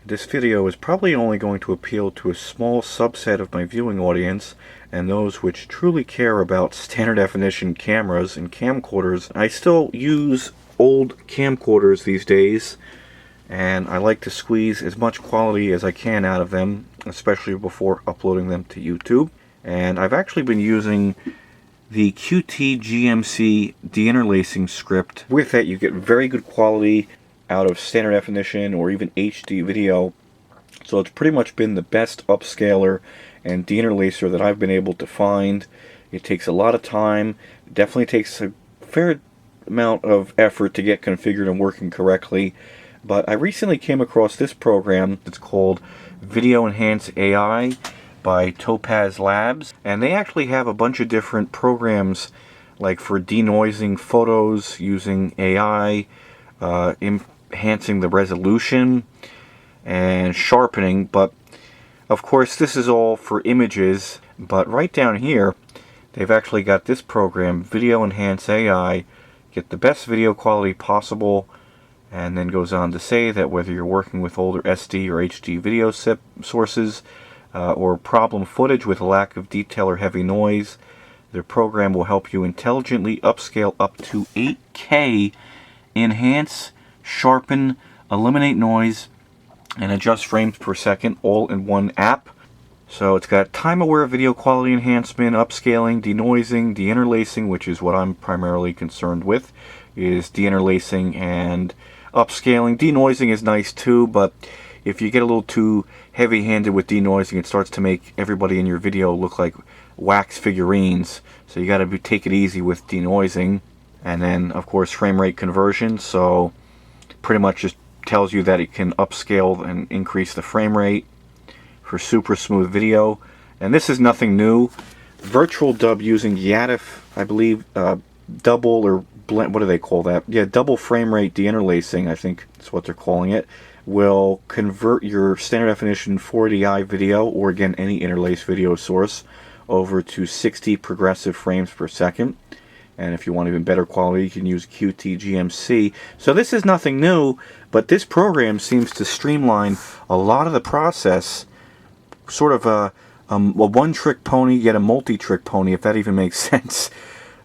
This video is probably only going to appeal to a small subset of my viewing audience, and those which truly care about standard definition cameras and camcorders. I still use old camcorders these days, and I like to squeeze as much quality as I can out of them, especially before uploading them to YouTube. And I've actually been using the QT-GMC deinterlacing script. With that, you get very good quality out of standard definition or even HD video. So it's pretty much been the best upscaler and deinterlacer that I've been able to find. It takes a lot of time. It definitely takes a fair amount of effort to get configured and working correctly. But I recently came across this program. It's called Video Enhance AI by Topaz Labs, and they actually have a bunch of different programs like for denoising photos using AI, enhancing the resolution and sharpening. But of course this is all for images, but right down here they've actually got this program, Video Enhance AI, get the best video quality possible, and then goes on to say that whether you're working with older SD or HD video sources or problem footage with a lack of detail or heavy noise, the program will help you intelligently upscale up to 8K, enhance, sharpen, eliminate noise, and adjust frames per second, all in one app. So it's got time-aware video quality enhancement, upscaling, denoising, deinterlacing, which is what I'm primarily concerned with, is deinterlacing and upscaling. Denoising is nice too, but if you get a little too heavy-handed with denoising, it starts to make everybody in your video look like wax figurines. So you got to take it easy with denoising. And then, of course, frame rate conversion. So pretty much just tells you that it can upscale and increase the frame rate for super smooth video. And this is nothing new. Virtual dub using YATF, I believe, double or blend, what do they call that? Yeah, double frame rate deinterlacing, I think that's what they're calling it, will convert your standard definition 480i video, or again any interlaced video source, over to 60 progressive frames per second. And if you want even better quality, you can use QT-GMC. So this is nothing new, but this program seems to streamline a lot of the process. Sort of a one-trick pony, yet a multi-trick pony, if that even makes sense.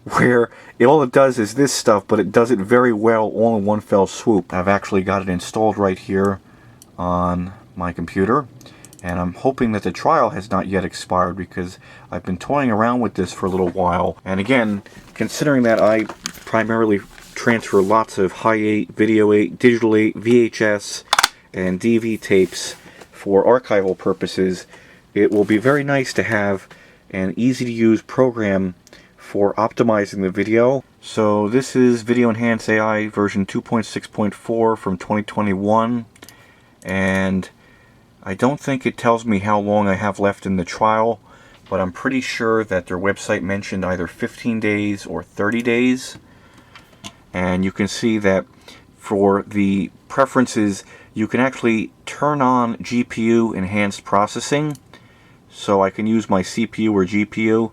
Where all it does is this stuff, but it does it very well all in one fell swoop. I've actually got it installed right here on my computer, and I'm hoping that the trial has not yet expired, because I've been toying around with this for a little while. And again, considering that I primarily transfer lots of high 8, video 8, digital 8, VHS, and DV tapes for archival purposes, it will be very nice to have an easy to use program for optimizing the video. So this is Video Enhance AI version 2.6.4 from 2021, and I don't think it tells me how long I have left in the trial, but I'm pretty sure that their website mentioned either 15 days or 30 days. And you can see that for the preferences, you can actually turn on GPU enhanced processing, so I can use my CPU or GPU.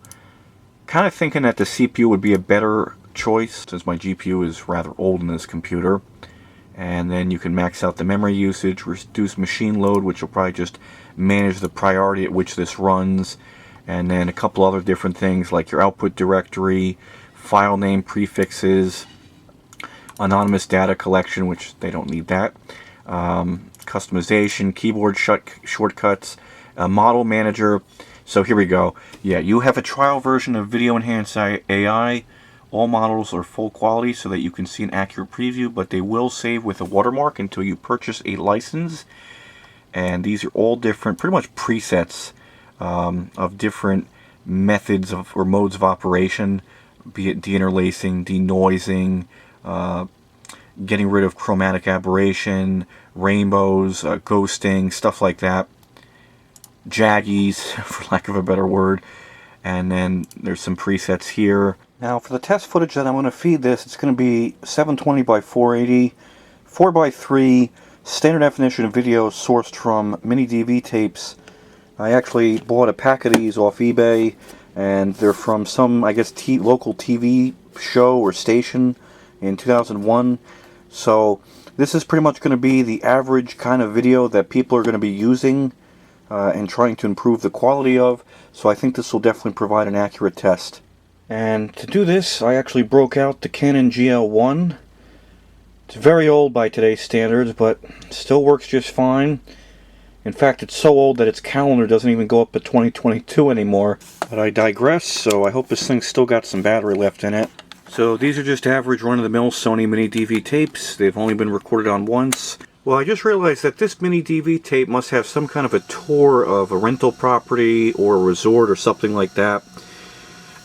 Kind of thinking that the CPU would be a better choice, since my GPU is rather old in this computer. And then you can max out the memory usage, reduce machine load, which will probably just manage the priority at which this runs, and then a couple other different things like your output directory, file name prefixes, anonymous data collection, which they don't need that, customization, keyboard shortcuts, model manager. So here we go. Yeah, you have a trial version of Video Enhance AI. All models are full quality so that you can see an accurate preview, but they will save with a watermark until you purchase a license. And these are all different, pretty much presets of different methods of or modes of operation, be it deinterlacing, denoising, getting rid of chromatic aberration, rainbows, ghosting, stuff like that. Jaggies, for lack of a better word. And then there's some presets here. Now for the test footage that I'm going to feed this, it's going to be 720 by 480, 4:3 standard definition video sourced from mini DV tapes. I actually bought a pack of these off eBay, and they're from some, I guess, local TV show or station in 2001. So This is pretty much going to be the average kind of video that people are going to be using and trying to improve the quality of, so I think this will definitely provide an accurate test. And to do this, I actually broke out the Canon GL1. It's very old by today's standards, but still works just fine. In fact, it's so old that its calendar doesn't even go up to 2022 anymore. But I digress, so I hope this thing's still got some battery left in it. So these are just average run-of-the-mill Sony mini DV tapes. They've only been recorded on once. Well, I just realized that this mini DV tape must have some kind of a tour of a rental property or a resort or something like that.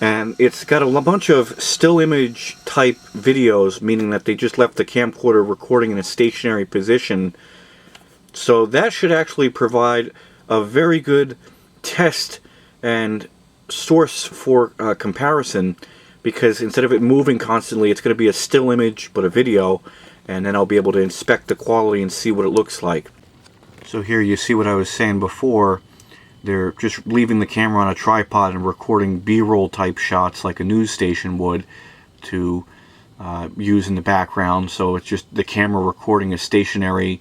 And it's got a bunch of still image type videos, meaning that they just left the camcorder recording in a stationary position. So that should actually provide a very good test and source for comparison, because instead of it moving constantly, it's going to be a still image but a video, and then I'll be able to inspect the quality and see what it looks like. So here you see what I was saying before. They're just leaving the camera on a tripod and recording B-roll type shots like a news station would to use in the background. So it's just the camera recording a stationary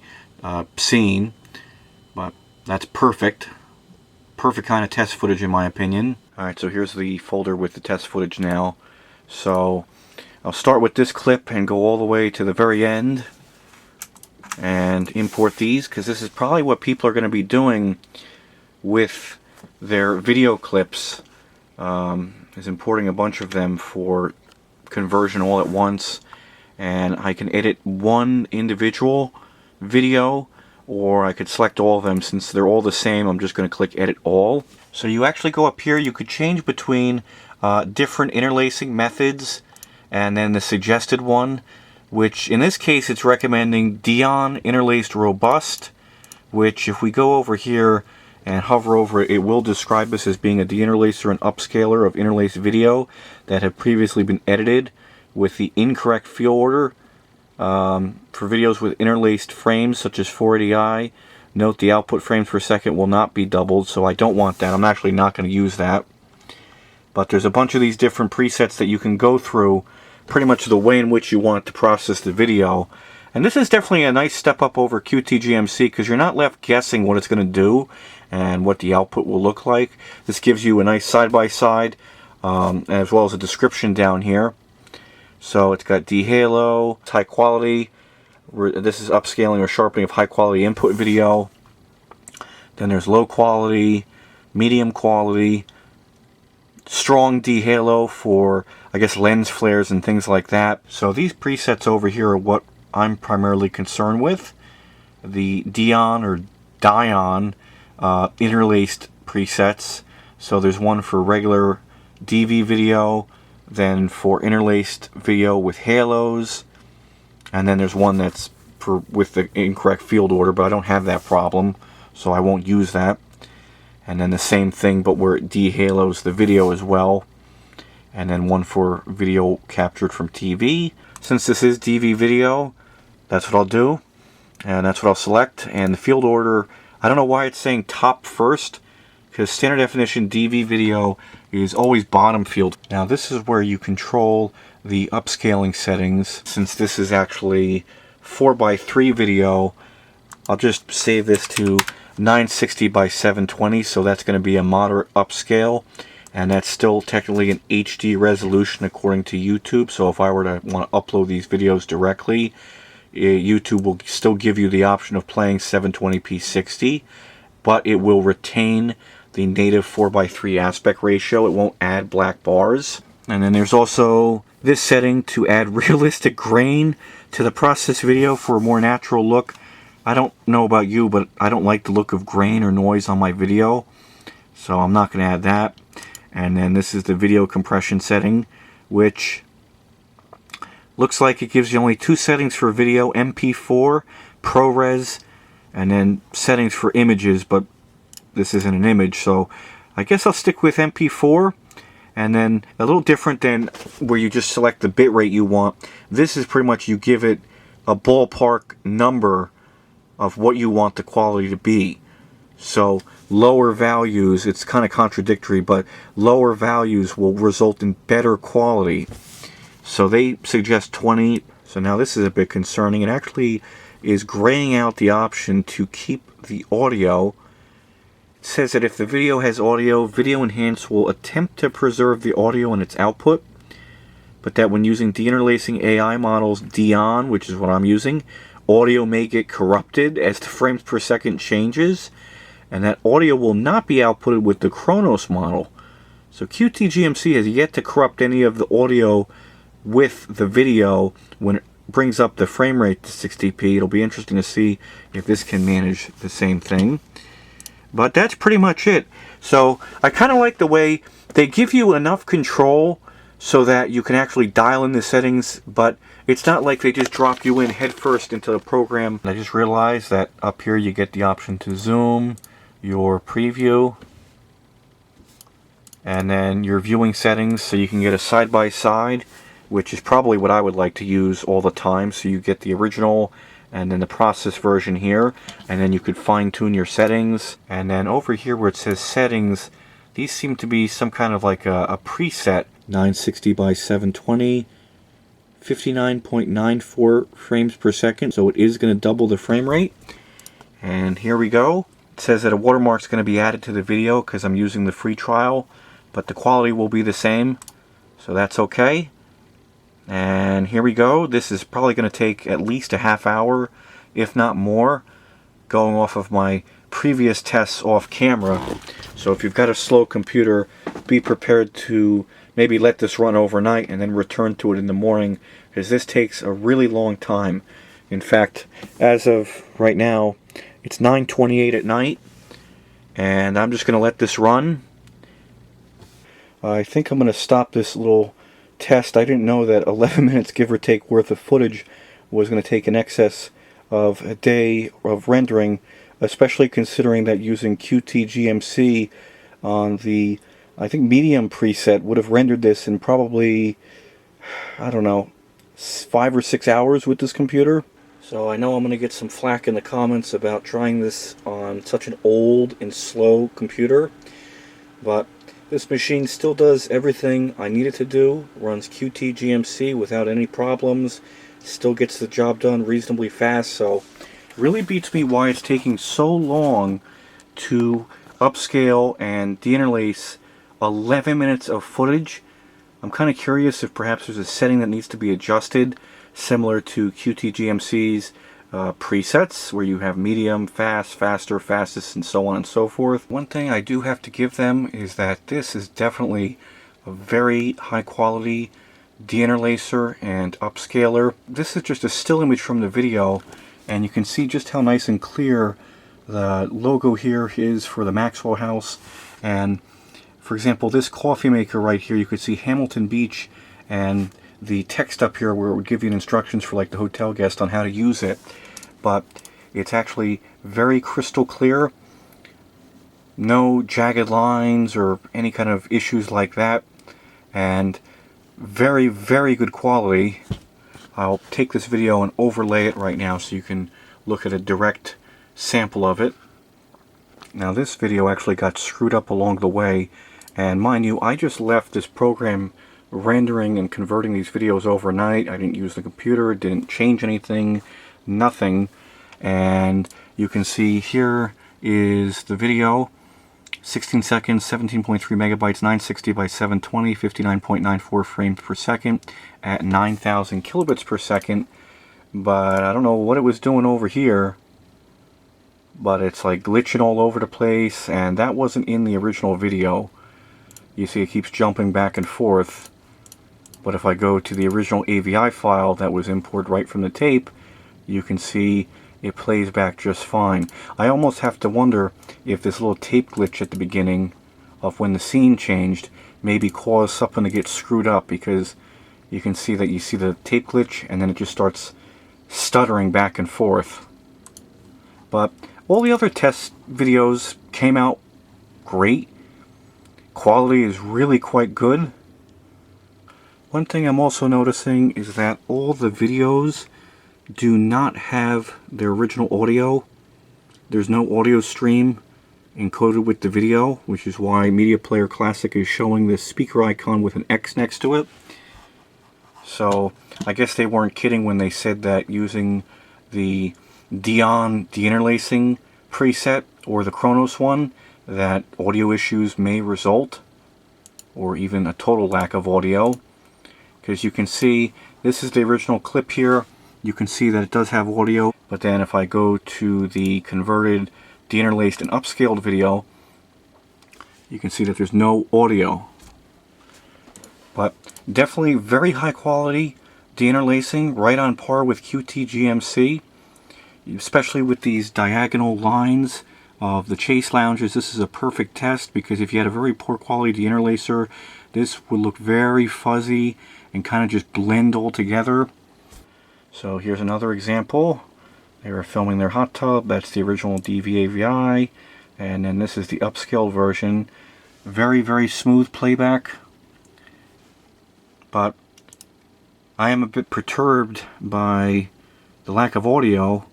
scene. But that's perfect. Perfect kind of test footage in my opinion. Alright, so here's the folder with the test footage now. So I'll start with this clip and go all the way to the very end and import these, because this is probably what people are going to be doing with their video clips, is importing a bunch of them for conversion all at once. And I can edit one individual video, or I could select all of them. Since they're all the same, I'm just going to click edit all. So you actually go up here, you could change between different interlacing methods and then the suggested one, which in this case it's recommending Dion interlaced robust, which if we go over here and hover over it, it will describe this as being a deinterlacer and upscaler of interlaced video that have previously been edited with the incorrect field order. For videos with interlaced frames such as 480i, note the output frames per second will not be doubled, so I don't want that. I'm actually not going to use that. But there's a bunch of these different presets that you can go through, pretty much the way in which you want to process the video. And this is definitely a nice step up over QTGMC, because you're not left guessing what it's going to do and what the output will look like. This gives you a nice side-by-side, as well as a description down here. So it's got dehalo, it's high quality. This is upscaling or sharpening of high quality input video. Then there's low quality, medium quality, strong dehalo for, I guess, lens flares and things like that. So these presets over here are what I'm primarily concerned with. The Dion or Dion interlaced presets. So there's one for regular DV video, then for interlaced video with halos, and then there's one that's for with the incorrect field order, but I don't have that problem, so I won't use that. And then the same thing, but where it dehalos the video as well. And then one for video captured from TV. Since this is DV video, that's what I'll do, and that's what I'll select. And the field order, I don't know why it's saying top first, because standard definition DV video is always bottom field. Now this is where you control the upscaling settings. Since this is actually 4:3 video, I'll just save this to 960 by 720, so that's going to be a moderate upscale, and that's still technically an HD resolution according to YouTube. So if I were to want to upload these videos directly, YouTube will still give you the option of playing 720p 60, but it will retain the native 4:3 aspect ratio. It won't add black bars. And then there's also this setting to add realistic grain to the processed video for a more natural look. I don't know about you, but I don't like the look of grain or noise on my video, so I'm not going to add that. And then this is the video compression setting, which looks like it gives you only two settings for video: MP4, ProRes, and then settings for images, but this isn't an image, so I guess I'll stick with MP4. And then a little different than where you just select the bitrate you want. This is pretty much you give it a ballpark number of what you want the quality to be. So lower values, it's kind of contradictory, but lower values will result in better quality. So they suggest 20, So now this is a bit concerning. It actually is graying out the option to keep the audio. It says that if the video has audio, Video Enhance will attempt to preserve the audio in its output, but that when using deinterlacing AI models Dion, which is what I'm using, audio may get corrupted as the frames per second changes, and that audio will not be outputted with the Chronos model. So QTGMC has yet to corrupt any of the audio with the video when it brings up the frame rate to 60p. It'll be interesting to see if this can manage the same thing. But that's pretty much it. So I kind of like the way they give you enough control so that you can actually dial in the settings, but it's not like they just drop you in headfirst into the program. I just realized that up here you get the option to zoom, your preview, and then your viewing settings, so you can get a side-by-side, which is probably what I would like to use all the time. So you get the original and then the process version here, and then you could fine-tune your settings. And then over here where it says settings, these seem to be some kind of like a preset. 960 by 720, 59.94 frames per second, so it is going to double the frame rate. And here we go. It says that a watermark is going to be added to the video because I'm using the free trial, but the quality will be the same, so that's okay. And here we go. This is probably going to take at least a half hour, if not more, going off of my previous tests off camera. So if you've got a slow computer, be prepared to maybe let this run overnight and then return to it in the morning, because this takes a really long time. In fact, as of right now, it's 9:28 at night, and I'm just going to let this run. I think I'm going to stop this little test. I didn't know that 11 minutes give or take worth of footage was going to take in excess of a day of rendering, especially considering that using QTGMC on the, I think, medium preset would have rendered this in probably, I don't know, 5 or 6 hours with this computer. So I know I'm going to get some flack in the comments about trying this on such an old and slow computer, but this machine still does everything I need it to do, runs QTGMC without any problems, still gets the job done reasonably fast, so it really beats me why it's taking so long to upscale and deinterlace 11 minutes of footage. I'm kind of curious if perhaps there's a setting that needs to be adjusted, similar to QTGMC's presets, where you have medium, fast, faster, fastest, and so on and so forth. One thing I do have to give them is that this is definitely a very high quality deinterlacer and upscaler. This is just a still image from the video, and you can see just how nice and clear the logo here is for the Maxwell House. And for example, this coffee maker right here, you could see Hamilton Beach, and the text up here where it would give you instructions for like the hotel guest on how to use it. But it's actually very crystal clear, no jagged lines or any kind of issues like that, and very, very good quality. I'll take this video and overlay it right now so you can look at a direct sample of it. Now this video actually got screwed up along the way, and mind you, I just left this program rendering and converting these videos overnight. I didn't use the computer, didn't change anything, nothing. And you can see here is the video, 16 seconds, 17.3 megabytes, 960 by 720, 59.94 frames per second at 9,000 kilobits per second. But I don't know what it was doing over here, but it's like glitching all over the place, and that wasn't in the original video. You see it keeps jumping back and forth. But if I go to the original AVI file that was imported right from the tape, you can see it plays back just fine. I almost have to wonder if this little tape glitch at the beginning of when the scene changed maybe caused something to get screwed up, because you can see that you see the tape glitch and then it just starts stuttering back and forth. But all the other test videos came out great. Quality is really quite good. One thing I'm also noticing is that all the videos do not have their original audio. There's no audio stream encoded with the video, which is why Media Player Classic is showing this speaker icon with an X next to it. So I guess they weren't kidding when they said that using the deinterlacing preset or the Chronos one, that audio issues may result, or even a total lack of audio. Because you can see, this is the original clip here. You can see that it does have audio, but then if I go to the converted, deinterlaced, and upscaled video, you can see that there's no audio. But definitely very high quality deinterlacing, right on par with QT-GMC, especially with these diagonal lines of the chase lounges. This is a perfect test, because if you had a very poor quality deinterlacer, this would look very fuzzy and kind of just blend all together. So here's another example. They were filming their hot tub. That's the original DV-AVI, and then this is the upscaled version. Very, very smooth playback, but I am a bit perturbed by the lack of audio.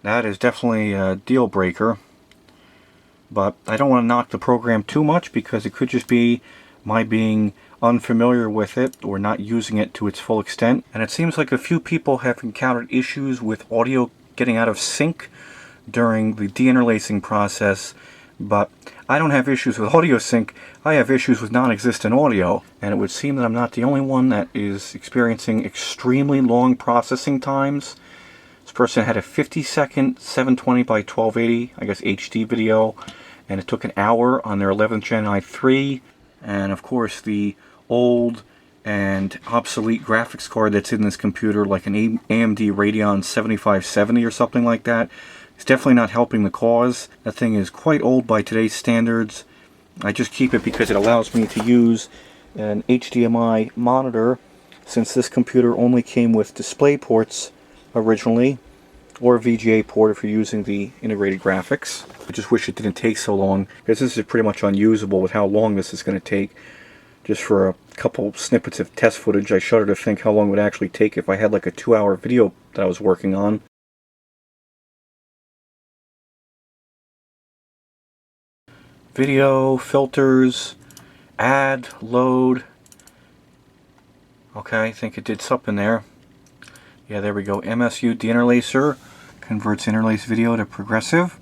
That is definitely a deal breaker, but I don't want to knock the program too much, because it could just be my being unfamiliar with it or not using it to its full extent. And it seems like a few people have encountered issues with audio getting out of sync during the deinterlacing process, but I don't have issues with audio sync. I have issues with non-existent audio, and it would seem that I'm not the only one that is experiencing extremely long processing times. This person had a 50-second 720 by 1280, I guess HD video, and it took an hour on their 11th Gen i3. And of course the old and obsolete graphics card that's in this computer, like an AMD Radeon 7570 or something like that, is definitely not helping the cause. That thing is quite old by today's standards. I just keep it because it allows me to use an HDMI monitor, since this computer only came with display ports originally, or a VGA port if you're using the integrated graphics. I just wish it didn't take so long, because this is pretty much unusable with how long this is going to take. Just for a couple snippets of test footage, I shudder to think how long it would actually take if I had like a 2-hour video that I was working on. Video, filters, add, load. Okay, I think it did something there. Yeah, there we go. MSU deinterlacer converts interlaced video to progressive,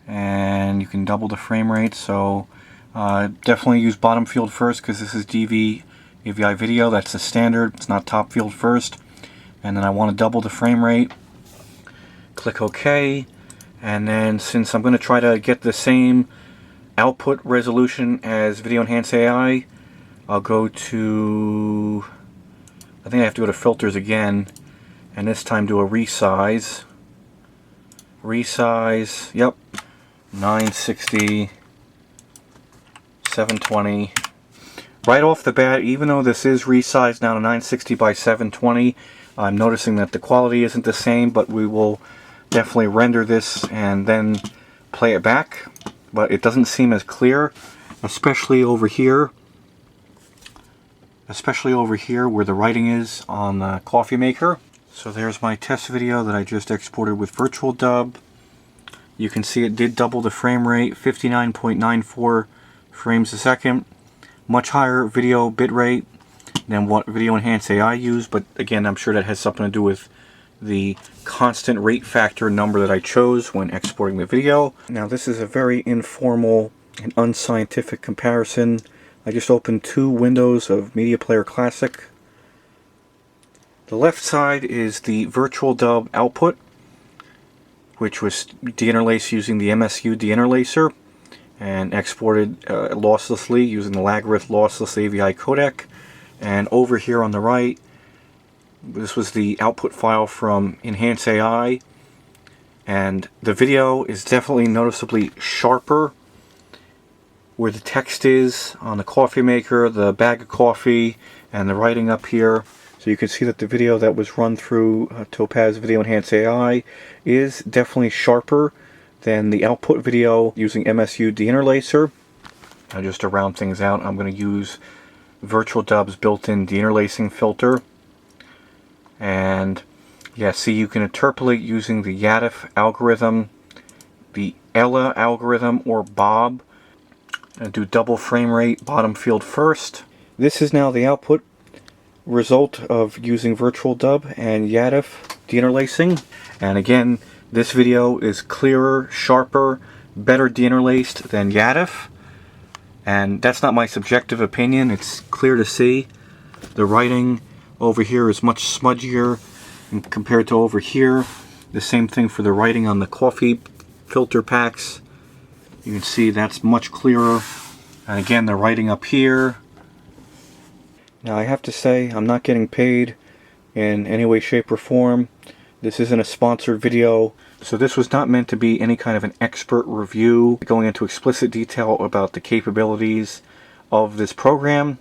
and you can double the frame rate. So definitely use bottom field first, because this is DV-AVI video. That's the standard. It's not top field first. And then I want to double the frame rate. Click OK. And then, since I'm going to try to get the same output resolution as Video Enhance AI, I'll go to, I think I have to go to filters again, and this time do a resize. Resize, yep, 960, 720. Right off the bat, even though this is resized now to 960 by 720, I'm noticing that the quality isn't the same, but we will definitely render this and then play it back. But it doesn't seem as clear, especially over here. Especially over here where the writing is on the coffee maker. So there's my test video that I just exported with Virtual Dub. You can see it did double the frame rate, 59.94 frames a second. Much higher video bitrate than what Video Enhance AI used, but again, I'm sure that has something to do with the constant rate factor number that I chose when exporting the video. Now this is a very informal and unscientific comparison. I just opened 2 windows of Media Player Classic. The left side is the Virtual Dub output, which was deinterlaced using the MSU deinterlacer and exported losslessly using the Lagarith lossless AVI codec. And over here on the right, this was the output file from Enhance AI, and the video is definitely noticeably sharper where the text is on the coffee maker, the bag of coffee, and the writing up here. So you can see that the video that was run through Topaz Video Enhance AI is definitely sharper than the output video using MSU deinterlacer. Now, just to round things out, I'm going to use Virtual Dub's built-in deinterlacing filter. And yeah, see, you can interpolate using the YADF algorithm, the Ella algorithm, or Bob, and do double frame rate bottom field first. This is now the output result of using Virtual Dub and YADF deinterlacing. And again, this video is clearer, sharper, better deinterlaced than YADF. And that's not my subjective opinion, it's clear to see. The writing over here is much smudgier compared to over here. The same thing for the writing on the coffee filter packs. You can see that's much clearer. And again, the writing up here. Now I have to say, I'm not getting paid in any way, shape, or form. This isn't a sponsored video, so this was not meant to be any kind of an expert review going into explicit detail about the capabilities of this program.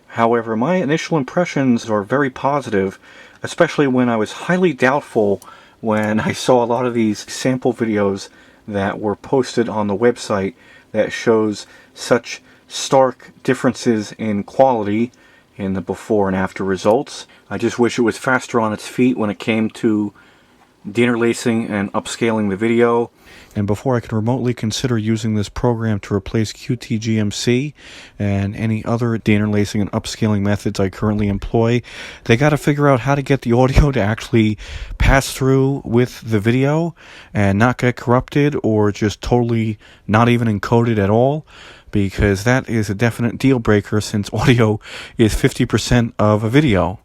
However, my initial impressions are very positive, especially when I was highly doubtful when I saw a lot of these sample videos that were posted on the website that shows such stark differences in quality in the before and after results. I just wish it was faster on its feet when it came to deinterlacing and upscaling the video. And before I can remotely consider using this program to replace QTGMC and any other deinterlacing and upscaling methods I currently employ, they got to figure out how to get the audio to actually pass through with the video and not get corrupted or just totally not even encoded at all, because that is a definite deal breaker since audio is 50% of a video.